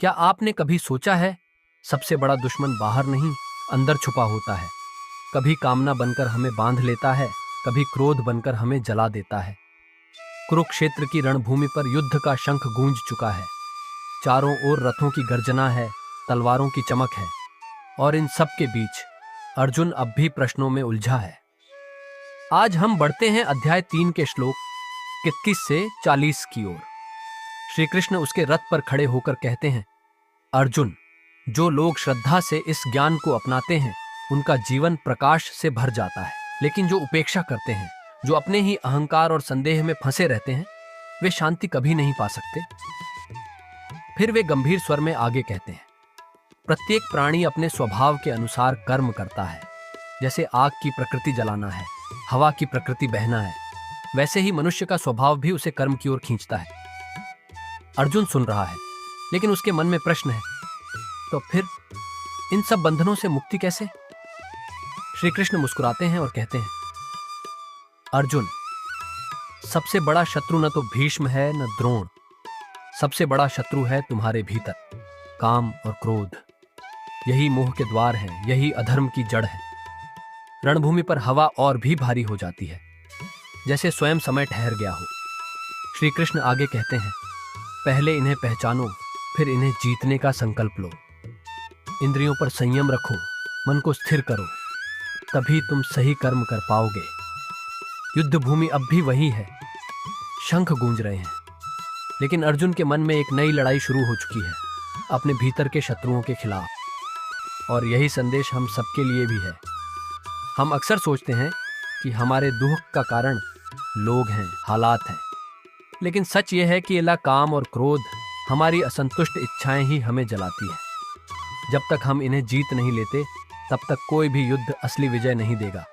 क्या आपने कभी सोचा है, सबसे बड़ा दुश्मन बाहर नहीं, अंदर छुपा होता है। कभी कामना बनकर हमें बांध लेता है, कभी क्रोध बनकर हमें जला देता है। कुरुक्षेत्र की रणभूमि पर युद्ध का शंख गूंज चुका है। चारों ओर रथों की गर्जना है, तलवारों की चमक है, और इन सब के बीच अर्जुन अब भी प्रश्नों में उलझा है। आज हम बढ़ते हैं अध्याय 3 के श्लोक 21 से 40 की ओर। श्री कृष्ण उसके रथ पर खड़े होकर कहते हैं, अर्जुन, जो लोग श्रद्धा से इस ज्ञान को अपनाते हैं उनका जीवन प्रकाश से भर जाता है, लेकिन जो उपेक्षा करते हैं, जो अपने ही अहंकार और संदेह में फंसे रहते हैं, वे शांति कभी नहीं पा सकते। फिर वे गंभीर स्वर में आगे कहते हैं, प्रत्येक प्राणी अपने स्वभाव के अनुसार कर्म करता है। जैसे आग की प्रकृति जलाना है, हवा की प्रकृति बहना है, वैसे ही मनुष्य का स्वभाव भी उसे कर्म की ओर खींचता है। अर्जुन सुन रहा है, लेकिन उसके मन में प्रश्न है, तो फिर इन सब बंधनों से मुक्ति कैसे? श्री कृष्ण मुस्कुराते हैं और कहते हैं, अर्जुन, सबसे बड़ा शत्रु न तो भीष्म है न द्रोण। सबसे बड़ा शत्रु है तुम्हारे भीतर, काम और क्रोध। यही मोह के द्वार हैं, यही अधर्म की जड़ है। रणभूमि पर हवा और भी भारी हो जाती है, जैसे स्वयं समय ठहर गया हो। श्री कृष्ण आगे कहते हैं, पहले इन्हें पहचानो, फिर इन्हें जीतने का संकल्प लो। इंद्रियों पर संयम रखो, मन को स्थिर करो, तभी तुम सही कर्म कर पाओगे। युद्ध भूमि अब भी वही है, शंख गूंज रहे हैं, लेकिन अर्जुन के मन में एक नई लड़ाई शुरू हो चुकी है, अपने भीतर के शत्रुओं के खिलाफ। और यही संदेश हम सबके लिए भी है। हम अक्सर सोचते हैं कि हमारे दुख का कारण लोग हैं, हालात हैं, लेकिन सच यह है कि इला काम और क्रोध, हमारी असंतुष्ट इच्छाएं ही हमें जलाती हैं। जब तक हम इन्हें जीत नहीं लेते, तब तक कोई भी युद्ध असली विजय नहीं देगा।